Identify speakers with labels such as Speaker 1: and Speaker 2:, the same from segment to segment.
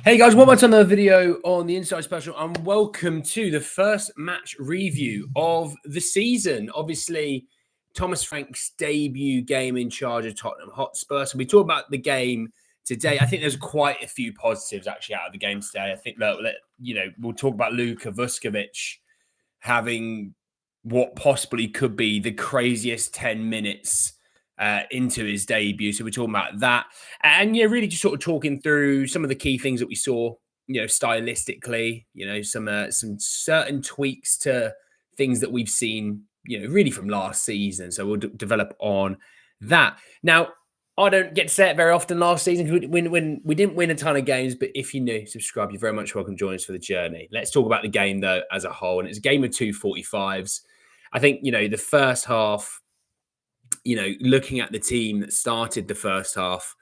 Speaker 1: Hey guys, welcome to another video on the Inside Special and welcome to the first match review of the season. Obviously, Thomas Frank's debut game in charge of Tottenham Hotspur. So we talk about the game today. I think there's quite a few positives actually out of the game today. I think that, we'll talk about Luka Vuskovic having what possibly could be the craziest 10 minutes into his debut. So we're talking about that. And yeah, really just sort of talking through some of the key things that we saw, stylistically, some certain tweaks to things that we've seen, really from last season. So we'll develop on that. Now, I don't get to say it very often last season because we didn't win a ton of games, but if you're new, subscribe. You're very much welcome to join us for the journey. Let's talk about the game, though, as a whole. And it's a game of 245s. I think, the first half, looking at the team that started the first half,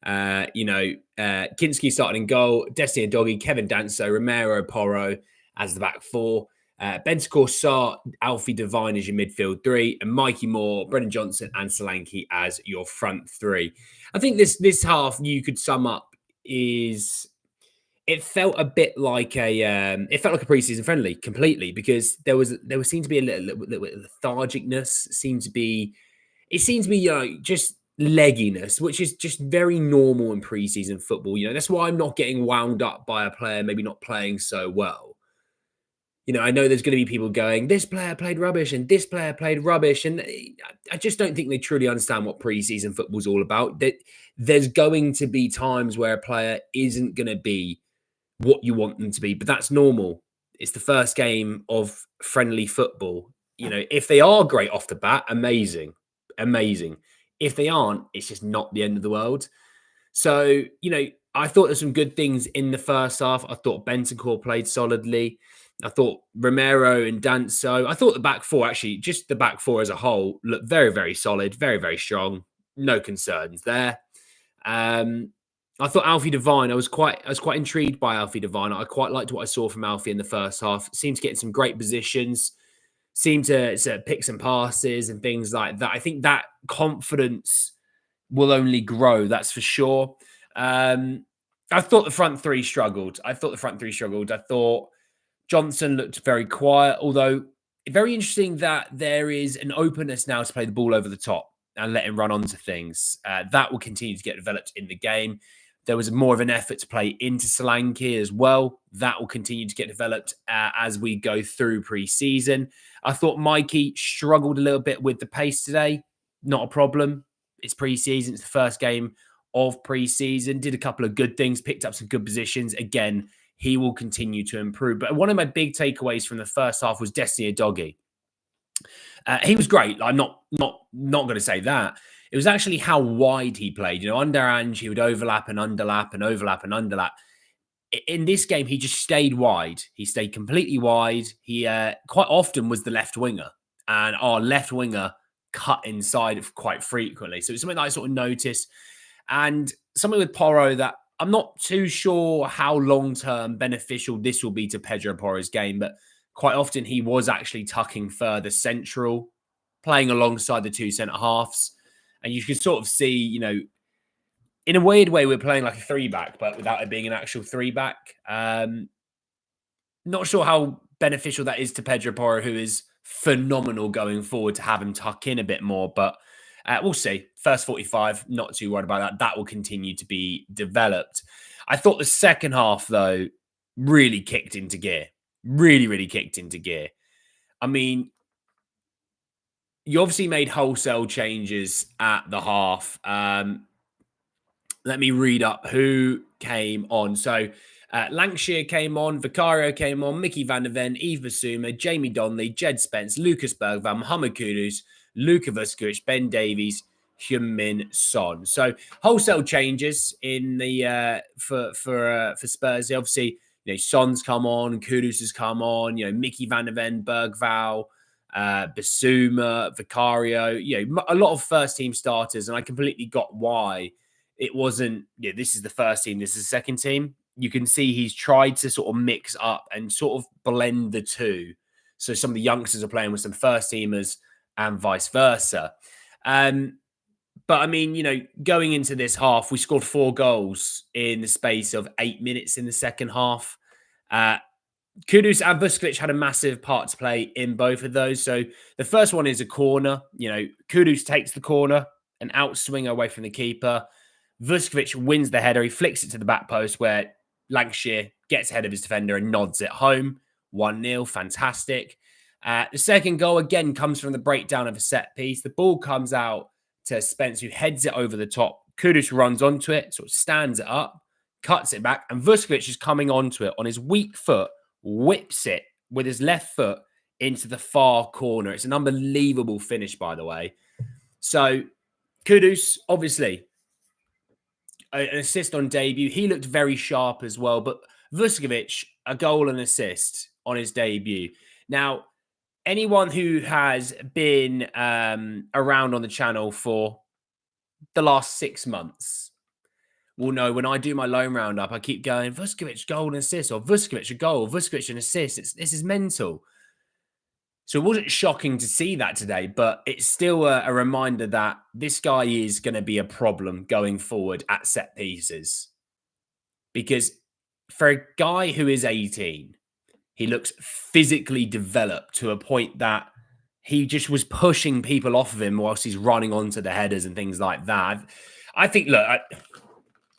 Speaker 1: Kinski started in goal, Destiny Doggy, Kevin Danso, Romero, Porro as the back four, Bentancur, Sarr, Alfie Devine as your midfield three, and Mikey Moore, Brennan Johnson, and Solanke as your front three. I think this half you could sum up is it felt a bit like a preseason friendly completely because there seemed to be a little lethargicness. It seemed to be just legginess, which is just very normal in preseason football. That's why I'm not getting wound up by a player maybe not playing so well. I know there's going to be people going, this player played rubbish and this player played rubbish. And I just don't think they truly understand what preseason football is all about. That there's going to be times where a player isn't going to be what you want them to be, but that's normal. It's the first game of friendly football. If they are great off the bat, amazing. If they aren't, it's just not the end of the world. So, I thought there's some good things in the first half. I thought Bentancur played solidly. I thought Romero and Danso. I thought the back four, actually, just the back four as a whole, looked very, very solid, very, very strong. No concerns there. I thought Alfie Devine, I was quite intrigued by Alfie Devine. I quite liked what I saw from Alfie in the first half. Seemed to get in some great positions. Seemed to pick some passes and things like that. I think that confidence will only grow, that's for sure. I thought the front three struggled. I thought Johnson looked very quiet, although very interesting that there is an openness now to play the ball over the top and let him run onto things. That will continue to get developed in the game. There was more of an effort to play into Solanke as well. That will continue to get developed as we go through pre-season. I thought Mikey struggled a little bit with the pace today. Not a problem. It's pre-season. It's the first game of pre-season. Did a couple of good things. Picked up some good positions. Again, he will continue to improve. But one of my big takeaways from the first half was Destiny Doggy. He was great. I'm not going to say that. It was actually how wide he played. Under Ange, he would overlap and underlap and overlap and underlap. In this game, he just stayed wide. He stayed completely wide. He quite often was the left winger. And our left winger cut inside quite frequently. So it's something that I sort of noticed. And something with Porro that I'm not too sure how long-term beneficial this will be to Pedro Porro's game. But quite often he was actually tucking further central, playing alongside the two centre-halves. And you can sort of see, in a weird way, we're playing like a three-back, but without it being an actual three-back. Not sure how beneficial that is to Pedro Porro, who is phenomenal going forward, to have him tuck in a bit more. But we'll see. First 45, not too worried about that. That will continue to be developed. I thought the second half, though, really kicked into gear. Really, really kicked into gear. I mean, you obviously made wholesale changes at the half. Let me read up who came on. So Lancashire came on, Vicario came on, Mickey van der Ven, Yves Bissouma, Jamie Donnelly, Jed Spence, Lucas Bergvall, Mohamed Kudus, Luka Vuskovic, Ben Davies, Heung-Min, Son. So wholesale changes in the for Spurs. Obviously, Son's come on, Kudus has come on. Mickey van der Ven, Bergvall, Bissouma, Vicario. A lot of first team starters, and I completely got why it wasn't. This is the first team. This is the second team. You can see he's tried to sort of mix up and sort of blend the two. So some of the youngsters are playing with some first teamers and vice versa. But But I mean, going into this half, we scored 4 goals in the space of 8 minutes in the second half. Kudus and Vuskovic had a massive part to play in both of those. So the first one is a corner. Kudus takes the corner, an outswinger away from the keeper. Vuskovic wins the header. He flicks it to the back post where Lancashire gets ahead of his defender and nods it home. 1-0, fantastic. The second goal, again, comes from the breakdown of a set piece. The ball comes out to Spence, who heads it over the top. Kudus runs onto it, sort of stands it up, cuts it back, and Vuskovic is coming onto it on his weak foot, whips it with his left foot into the far corner. It's an unbelievable finish, by the way. So Kudus, obviously, an assist on debut. He looked very sharp as well, but Vuskovic, a goal and assist on his debut. Now, anyone who has been around on the channel for the last 6 months will know when I do my loan roundup, I keep going, Vuskovic, goal and assist, or Vuskovic, a goal, Vuskovic, an assist. This is mental. So it wasn't shocking to see that today, but it's still a reminder that this guy is going to be a problem going forward at set pieces. Because for a guy who is 18, he looks physically developed to a point that he just was pushing people off of him whilst he's running onto the headers and things like that. I think, look,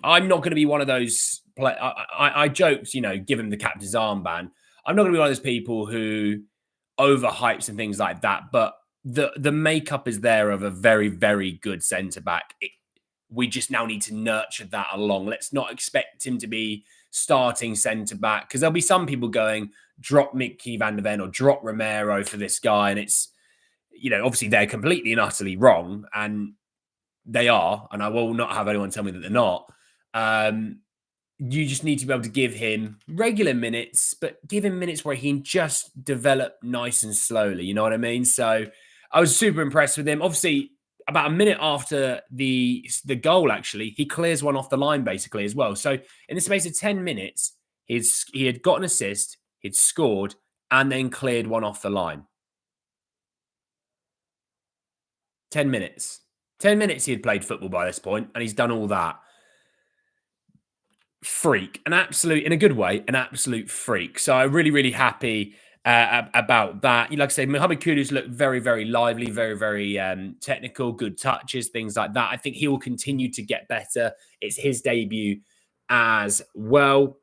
Speaker 1: I'm not going to be one of those. I joked, give him the captain's armband. I'm not going to be one of those people who overhypes and things like that. But the makeup is there of a very, very good centre back. We just now need to nurture that along. Let's not expect him to be starting centre back, because there'll be some people going, drop Mickey van der Ven or drop Romero for this guy. And it's, obviously they're completely and utterly wrong. And they are. And I will not have anyone tell me that they're not. You just need to be able to give him regular minutes, but give him minutes where he can just develop nice and slowly. You know what I mean? So I was super impressed with him. Obviously, about a minute after the goal, actually, he clears one off the line basically as well. So in the space of 10 minutes, he had got an assist, he'd scored, and then cleared one off the line. 10 minutes. 10 minutes he had played football by this point, and he's done all that. Freak, an absolute, in a good way, an absolute freak. So I'm really, really happy about that. Like I said, Mohamed Kudus looked very, very lively, very, very technical, good touches, things like that. I think he will continue to get better. It's his debut as well.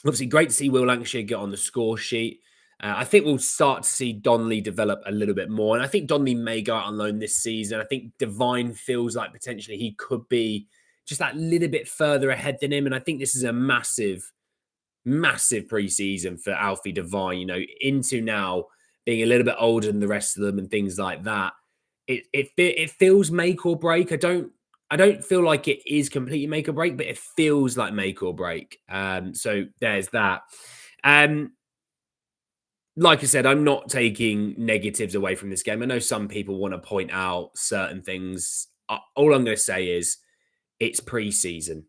Speaker 1: Obviously, great to see Will Lancashire get on the score sheet. I think we'll start to see Donnelly develop a little bit more. And I think Donnelly may go out on loan this season. I think Devine feels like potentially he could be just that little bit further ahead than him. And I think this is a massive, massive preseason for Alfie Devine, into now being a little bit older than the rest of them and things like that. It feels make or break. I don't feel like it is completely make or break, but it feels like make or break. So there's that. Like I said, I'm not taking negatives away from this game. I know some people want to point out certain things. All I'm going to say is it's preseason.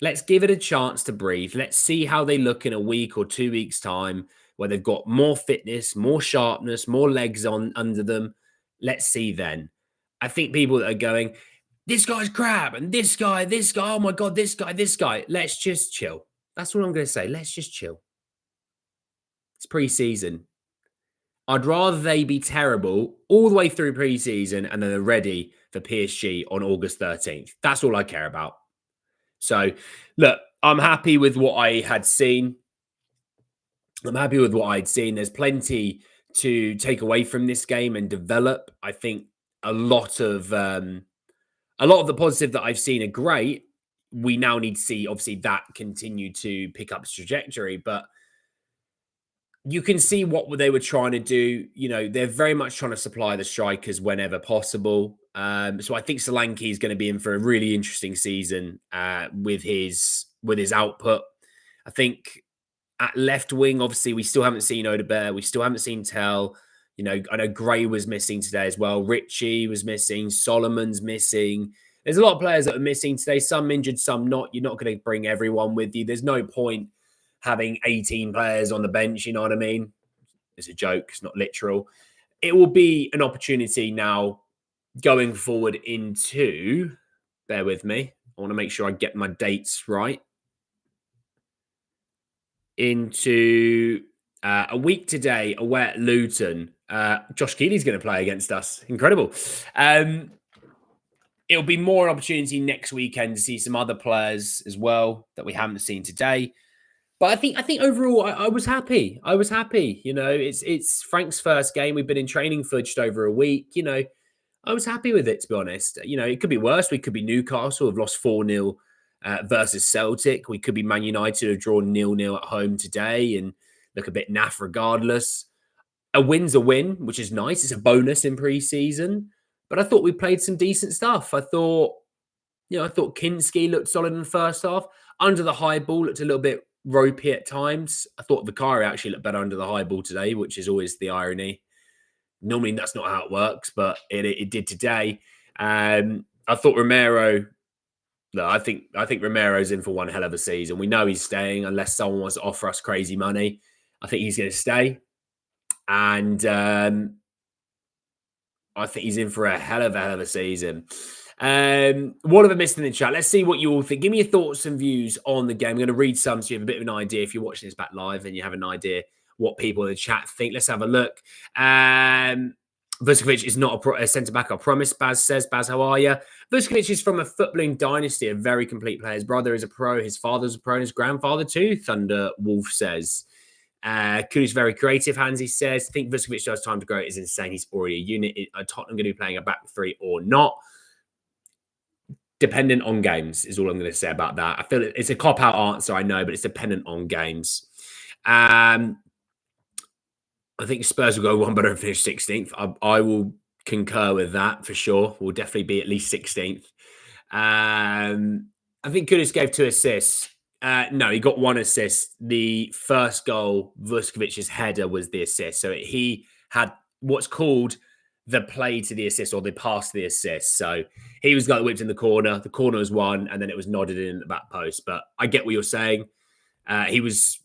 Speaker 1: Let's give it a chance to breathe. Let's see how they look in a week or 2 weeks' time, where they've got more fitness, more sharpness, more legs on under them. Let's see then. I think people that are going, this guy's crap, and this guy, oh my God, this guy. Let's just chill. That's what I'm going to say. Let's just chill. It's preseason. I'd rather they be terrible all the way through preseason and then they're ready for PSG on August 13th. That's all I care about. So, look, I'm happy with what I had seen. There's plenty to take away from this game and develop. I think a lot of the positive that I've seen are great. We now need to see, obviously, that continue to pick up its trajectory. But you can see what they were trying to do. They're very much trying to supply the strikers whenever possible. So I think Solanke is going to be in for a really interesting season with his output. I think at left wing, obviously, we still haven't seen Odebear. We still haven't seen Tell. I know Gray was missing today as well. Richie was missing. Solomon's missing. There's a lot of players that are missing today. Some injured, some not. You're not going to bring everyone with you. There's no point having 18 players on the bench, you know what I mean? It's a joke. It's not literal. It will be an opportunity now going forward into, bear with me, I want to make sure I get my dates right, into a week today away at Luton. Josh Keeley's going to play against us. Incredible. It'll be more an opportunity next weekend to see some other players as well that we haven't seen today. But I think overall, I was happy. I was happy. You know, it's Frank's first game. We've been in training for just over a week. You know, I was happy with it, to be honest. You know, it could be worse. We could be Newcastle, have lost 4-0 versus Celtic. We could be Man United, have drawn 0-0 at home today and look a bit naff regardless. A win's a win, which is nice. It's a bonus in pre-season. But I thought we played some decent stuff. I thought Kinski looked solid in the first half. Under the high ball, looked a little bit ropey at times. I thought Vicario actually looked better under the high ball today, which is always the irony. Normally, that's not how it works, but it did today. I thought Romero. No, I think Romero's in for one hell of a season. We know he's staying unless someone wants to offer us crazy money. I think he's going to stay, and I think he's in for a hell of a season. What have I missed in the chat? Let's see what you all think. Give me your thoughts and views on the game. I'm going to read some so you have a bit of an idea. If you're watching this back live and you have an idea what people in the chat think. Let's have a look. Vuskovic is not a centre-back, I promise, Baz says. Baz, how are you? Vuskovic is from a footballing dynasty, a very complete player. His brother is a pro, his father's a pro, and his grandfather too, Thunder Wolf says. Kudu's very creative, Hansi says. I think Vuskovic does time to grow. It is insane. He's already a unit. Are Tottenham going to be playing a back three or not? Dependent on games is all I'm going to say about that. I feel it's a cop-out answer, I know, but it's dependent on games. I think Spurs will go one better and finish 16th. I will concur with that for sure. We'll definitely be at least 16th. I think Kudus gave 2 assists. No, he got 1 assist. The first goal, Vuskovic's header, was the assist. So he had what's called the play to the assist or the pass to the assist. So he was like whipped in the corner. The corner was won, and then it was nodded in at the back post. But I get what you're saying. Kudus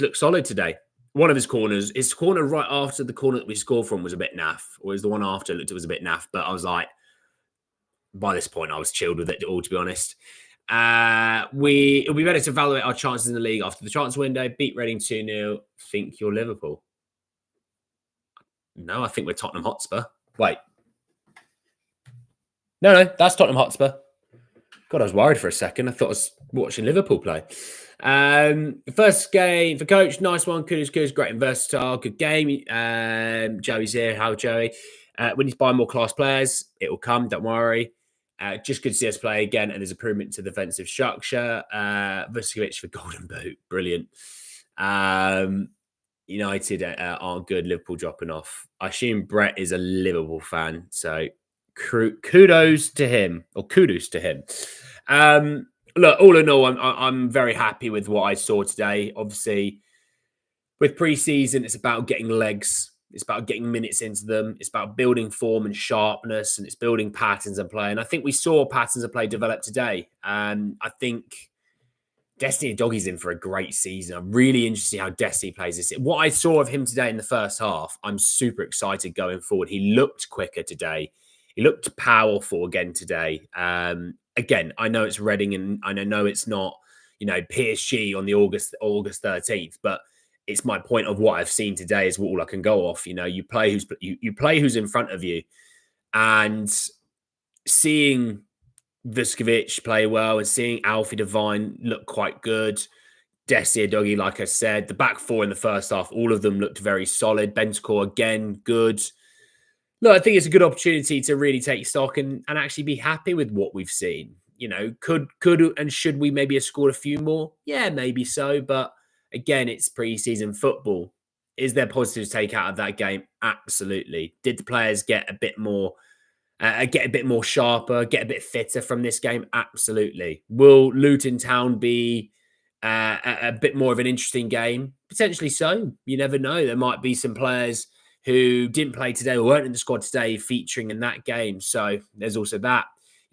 Speaker 1: looked solid today. One of his corner right after the corner that we scored from was a bit naff. Or was the one after it was a bit naff. But I was like, by this point, I was chilled with it all, to be honest. It'll be better to evaluate our chances in the league after the transfer window. Beat Reading 2-0. Think you're Liverpool? No, I think we're Tottenham Hotspur. Wait. No, that's Tottenham Hotspur. God, I was worried for a second. I thought I was watching Liverpool play. First game for coach, nice one. Kudus, great and versatile. Good game. Joey's here. How, Joey? We need to buy more class players. It will come. Don't worry. Just good to see us play again, and there's improvement to the defensive structure. Vuskovic for Golden Boot. Brilliant. United aren't good. Liverpool dropping off. I assume Brett is a Liverpool fan, so kudos to him. Look, all in all, I'm very happy with what I saw today. Obviously, with pre-season, it's about getting legs. It's about getting minutes into them. It's about building form and sharpness, and it's building patterns of play. And I think we saw patterns of play develop today. I think Destiny Doggy's in for a great season. I'm really interested in how Destiny plays this. What I saw of him today in the first half, I'm super excited going forward. He looked quicker today. He looked powerful again today. Again, I know it's Reading, and I know it's not, PSG on the August 13th, but it's my point of what I've seen today is all I can go off. You play who's in front of you, and seeing Vuskovic play well and seeing Alfie Devine look quite good. Desi Doggy, like I said, the back four in the first half, all of them looked very solid. Bentancur again, good. Look, I think it's a good opportunity to really take stock and actually be happy with what we've seen. Could and should we maybe have scored a few more? Yeah, maybe so. But again, it's pre-season football. Is there positives to take out of that game? Absolutely. Did the players get a bit more sharper, get a bit fitter from this game? Absolutely. Will Luton Town be a bit more of an interesting game? Potentially so. You never know. There might be some players who didn't play today or weren't in the squad today featuring in that game. So there's also that.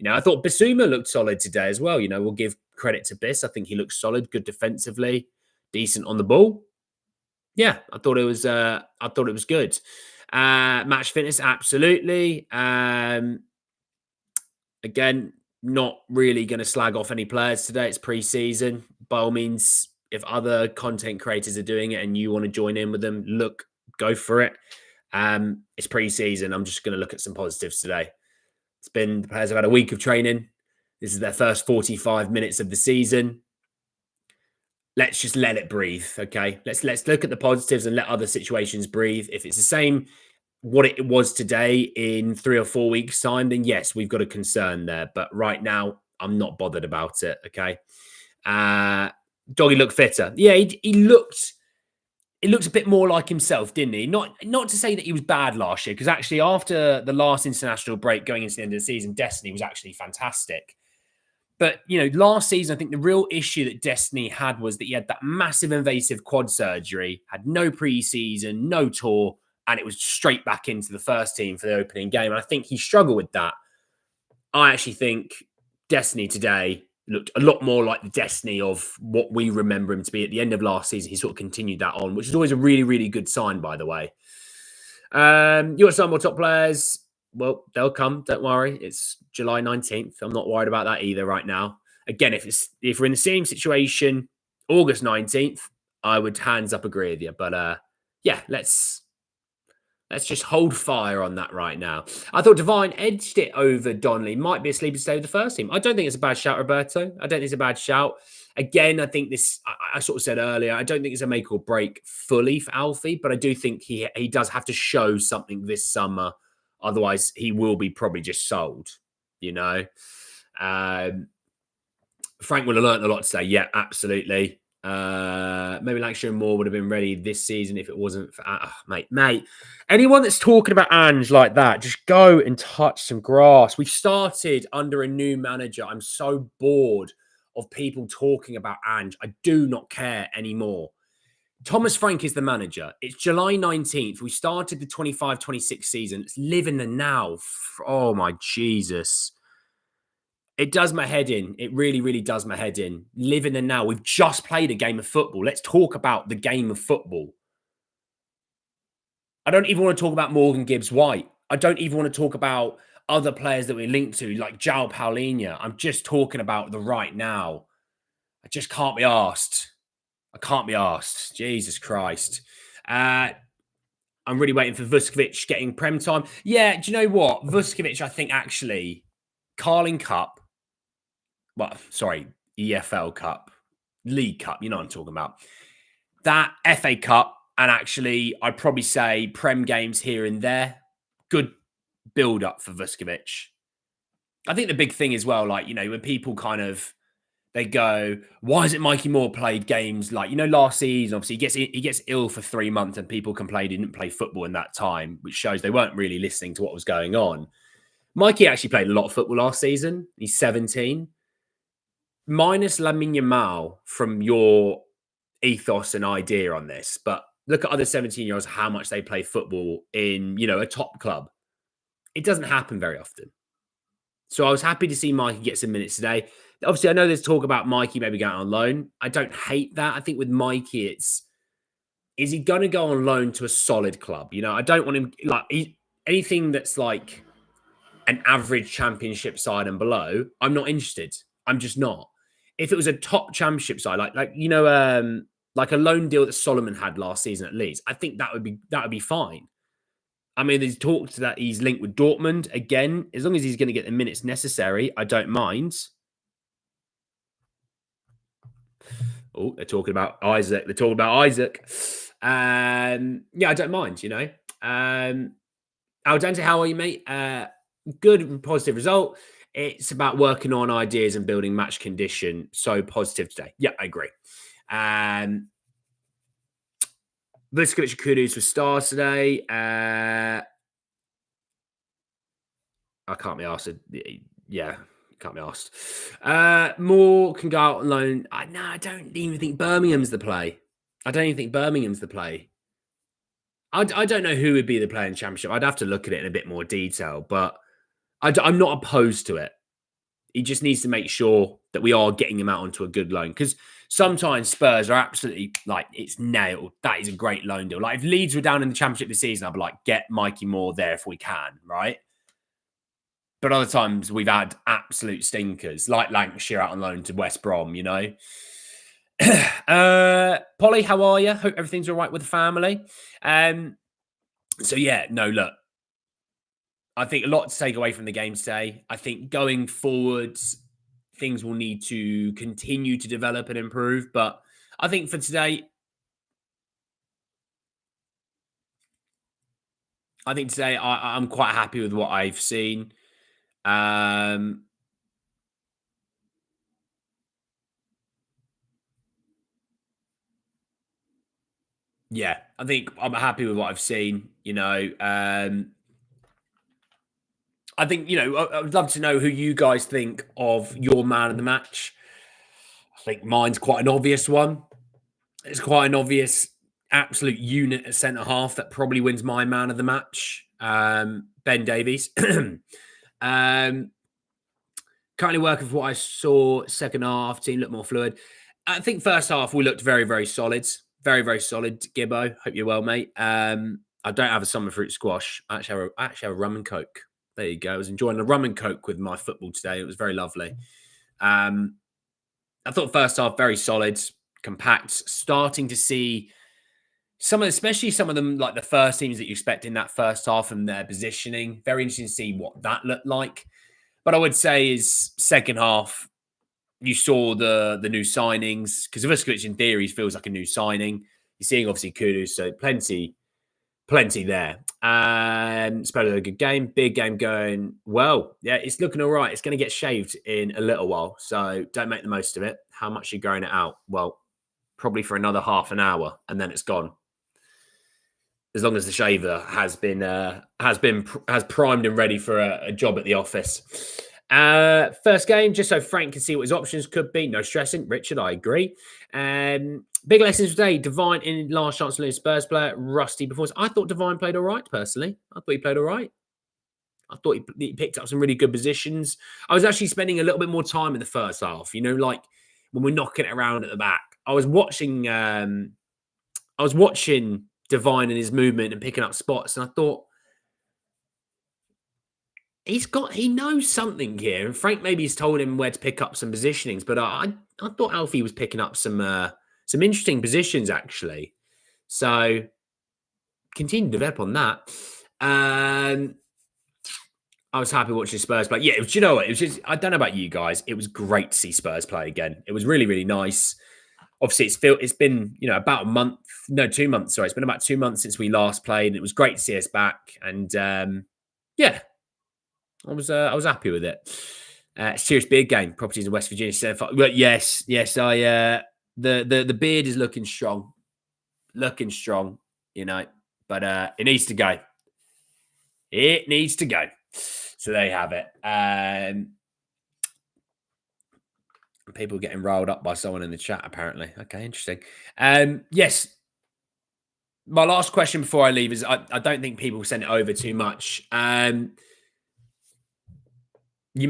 Speaker 1: I thought Bissouma looked solid today as well. We'll give credit to Biss. I think he looks solid, good defensively, decent on the ball. Yeah, I thought it was good. Match fitness, absolutely. Again, not really going to slag off any players today. It's pre-season. By all means, if other content creators are doing it and you want to join in with them, go for it. It's pre-season. I'm just going to look at some positives today. The players have had a week of training. This is their first 45 minutes of the season. Let's just let it breathe, okay? Let's look at the positives and let other situations breathe. If it's the same what it was today in 3 or 4 weeks' time, then yes, we've got a concern there. But right now, I'm not bothered about it, okay? Doggy looked fitter. Yeah, he looked a bit more like himself, didn't he? Not to say that he was bad last year, because actually after the last international break going into the end of the season, Destiny was actually fantastic. But, last season, I think the real issue that Destiny had was that he had that massive invasive quad surgery, had no pre-season, no tour, and it was straight back into the first team for the opening game. And I think he struggled with that. I actually think Destiny today looked a lot more like the Destiny of what we remember him to be at the end of last season. He sort of continued that on, which is always a really, really good sign, by the way. You want some more top players? Well, they'll come. Don't worry. It's July 19th. I'm not worried about that either right now. Again, if we're in the same situation, August 19th, I would hands up agree with you. But yeah, let's just hold fire on that right now. I thought Divine edged it over Donnelly. Might be a sleeper to stay with the first team. I don't think it's a bad shout, Roberto. I don't think it's a bad shout. Again, I think this, I sort of said earlier, I don't think it's a make or break fully for Alfie, but I do think he does have to show something this summer. Otherwise, he will be probably just sold, Frank would have learned a lot today. Yeah, absolutely. Maybe Lancashire and Moore would have been ready this season if it wasn't for mate. Anyone that's talking about Ange like that, just go and touch some grass. We've started under a new manager. I'm so bored of people talking about Ange. I do not care anymore. Thomas Frank is the manager. It's July 19th. We started the 25-26 season. Let's live in the now. Oh my Jesus. It does my head in. It really, really does my head in. Live in the now. We've just played a game of football. Let's talk about the game of football. I don't even want to talk about Morgan Gibbs-White. I don't even want to talk about other players that we're linked to, like João Paulinho. I'm just talking about the right now. I just can't be asked. I can't be asked. Jesus Christ. I'm really waiting for Vuskovic getting Prem time. Yeah, do you know what? Vuskovic, I think, actually, Carling Cup, EFL Cup, League Cup, you know what I'm talking about. That FA Cup, and actually, I'd probably say Prem games here and there. Good build-up for Vuskovic. I think the big thing as well, when people they go, why hasn't Mikey Moore played games last season? Obviously, he gets ill for 3 months and people complained he didn't play football in that time, which shows they weren't really listening to what was going on. Mikey actually played a lot of football last season. He's 17. Minus Lamine Yamal from your ethos and idea on this, but look at other 17-year-olds, how much they play football in, a top club. It doesn't happen very often. So I was happy to see Mikey get some minutes today. Obviously, I know there's talk about Mikey maybe going on loan. I don't hate that. I think with Mikey, is he going to go on loan to a solid club? I don't want him, anything that's like an average championship side and below, I'm not interested. I'm just not. If it was a top championship side, like a loan deal that Solomon had last season at Leeds, I think that would be fine. I mean, there's talks that he's linked with Dortmund. Again, as long as he's going to get the minutes necessary, I don't mind. Oh, they're talking about Isaac. Yeah, I don't mind, Al Dante, how are you, mate? Good, positive result. It's about working on ideas and building match condition. So positive today. Yeah, I agree. Vuskovic and Kudus for stars today. I can't be asked. Yeah, can't be asked. Moore can go out on loan. No, I don't even think Birmingham's the play. I don't know who would be the player in Championship. I'd have to look at it in a bit more detail, but I'm not opposed to it. He just needs to make sure that we are getting him out onto a good loan, because sometimes Spurs are absolutely like, it's nailed. That is a great loan deal. Like if Leeds were down in the Championship this season, I'd be like, get Mikey Moore there if we can, right? But other times we've had absolute stinkers, like Lancashire out on loan to West Brom, you know. Polly, how are you? Hope everything's all right with the family. So yeah, no, look, I think a lot to take away from the game today. I think going forwards, things will need to continue to develop and improve. But I think for today, I'm quite happy with what I've seen. Yeah, I think I'm happy with what I've seen. I think, I would love to know who you guys think of your man of the match. I think mine's quite an obvious one. It's quite an obvious absolute unit at centre half that probably wins my man of the match. Ben Davies. Currently working for what I saw. Second half, team looked more fluid. I think first half we looked very, very solid. Very, very solid. Gibbo, hope you're well, mate. I don't have a summer fruit squash. I actually have a rum and coke. There you go. I was enjoying the rum and coke with my football today. It was very lovely. I thought first half very solid, compact. Starting to see especially some of them, like the first teams that you expect in that first half and their positioning. Very interesting to see what that looked like. But I would say is second half, you saw the new signings, because Vuskovic in theory feels like a new signing. You're seeing obviously Kudus, so plenty there. It's better a good game, big game going well. Yeah, it's looking all right. It's going to get shaved in a little while, so don't make the most of it. How much are you growing it out? Well, probably for another half an hour, and then it's gone. As long as the shaver has primed and ready for a job at the office. First game, just so Frank can see what his options could be. No stressing. Richard, I agree. Big lessons today. Divine in last chance to lose Spurs player. Rusty performance. I thought Divine played all right, personally. I thought he played all right. I thought he picked up some really good positions. I was actually spending a little bit more time in the first half, like when we're knocking it around at the back. I was watching Divine and his movement and picking up spots, and I thought, he knows something here. And Frank maybe has told him where to pick up some positionings, but I thought Alfie was picking up some interesting positions, actually. So continue to develop on that. I was happy watching Spurs play. Yeah, do you know what? It was just, I don't know about you guys. It was great to see Spurs play again. It was really, really nice. Obviously, it's been, about a month, no, 2 months. Sorry, it's been about 2 months since we last played, and it was great to see us back. And yeah, I was happy with it. Serious big game. Properties in West Virginia. Well, yes. The beard is looking strong, but it needs to go. It needs to go. So there you have it. People getting riled up by someone in the chat, apparently. Okay, interesting. Yes. My last question before I leave is, I don't think people send it over too much. Your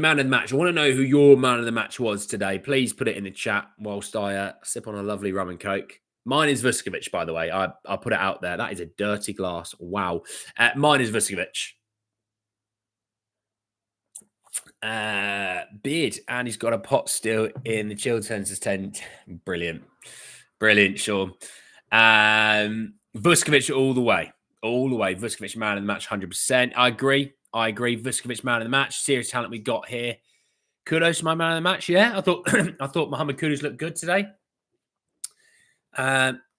Speaker 1: man of the match. I want to know who your man of the match was today. Please put it in the chat whilst I sip on a lovely rum and coke. Mine is Vuskovic, by the way. I'll put it out there. That is a dirty glass. Wow. Mine is Vuskovic. Beard, and he's got a pot still in the Chilterns tent. Brilliant, Sean. Vuskovic all the way. Vuskovic man of the match, 100%. I agree. Vuskovic man of the match. Serious talent we got here. Kudos to my man of the match. Yeah, I thought Mohamed Kudus looked good today.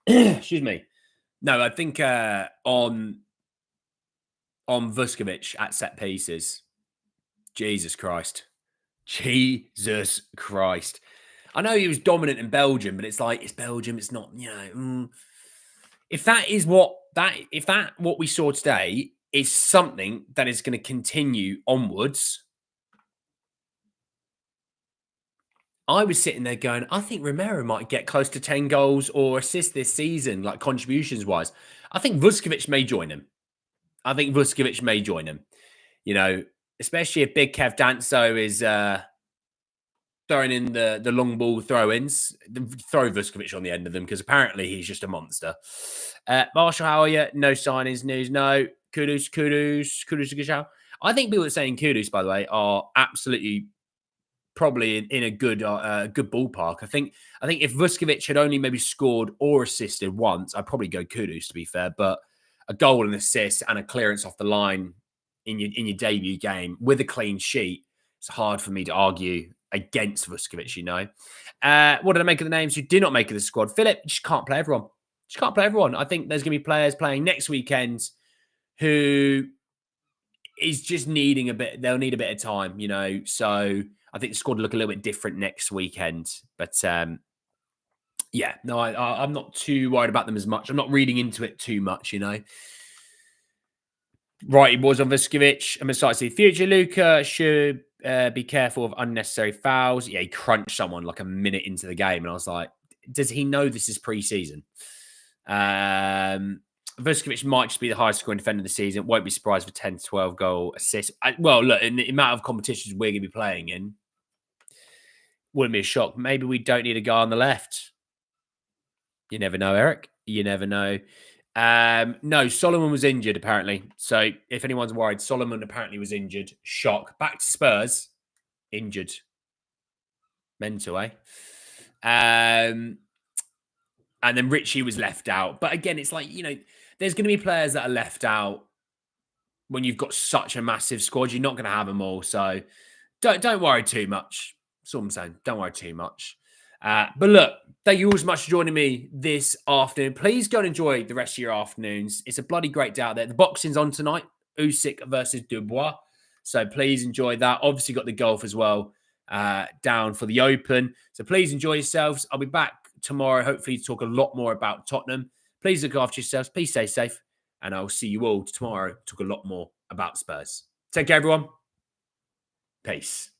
Speaker 1: Excuse me. No, I think on Vuskovic at set pieces. Jesus Christ. I know he was dominant in Belgium, but it's like, it's Belgium. It's not, If what we saw today is something that is going to continue onwards, I was sitting there going, I think Romero might get close to 10 goals or assists this season, like contributions wise. I think Vuskovic may join him. Especially if Big Kev Danso throwing in the long ball throw-ins. Throw Vuskovic on the end of them because apparently he's just a monster. Marshall, how are you? No signings news. No. Kudus. I think people that are saying Kudus, by the way, are absolutely probably in a good ballpark. I think if Vuskovic had only maybe scored or assisted once, I'd probably go Kudus, to be fair. But a goal and assist and a clearance off the line in your debut game with a clean sheet, it's hard for me to argue against Vuskovic, you know. What did I make of the names who did not make of the squad? Philip, you just can't play everyone. Just can't play everyone. I think there's going to be players playing next weekend who is just needing a bit. They'll need a bit of time, you know. So I think the squad will look a little bit different next weekend. But yeah, no, I'm not too worried about them as much. I'm not reading into it too much, you know. Right, it was on Vuskovic. I'm excited to see the future. Luka should be careful of unnecessary fouls. Yeah, he crunched someone like a minute into the game. And I was like, does he know this is pre-season? Vuskovic might just be the highest scoring defender of the season. Won't be surprised for 10 to 12 goal assists. Well, look, in the amount of competitions we're going to be playing in, wouldn't be a shock. Maybe we don't need a guy on the left. You never know, Eric. You never know. No, Solomon was injured, apparently. So if anyone's worried, Solomon apparently was injured. Shock. Back to Spurs. Injured. Mental, eh? And then Richie was left out. But again, it's like, you know, there's going to be players that are left out when you've got such a massive squad. You're not going to have them all. So don't worry too much. That's all I'm saying. Don't worry too much. But look, thank you all so much for joining me this afternoon. Please go and enjoy the rest of your afternoons. It's a bloody great day out there. The boxing's on tonight. Usyk versus Dubois. So please enjoy that. Obviously got the golf as well down for the Open. So please enjoy yourselves. I'll be back tomorrow, hopefully to talk a lot more about Tottenham. Please look after yourselves. Please stay safe. And I'll see you all tomorrow to talk a lot more about Spurs. Take care, everyone. Peace.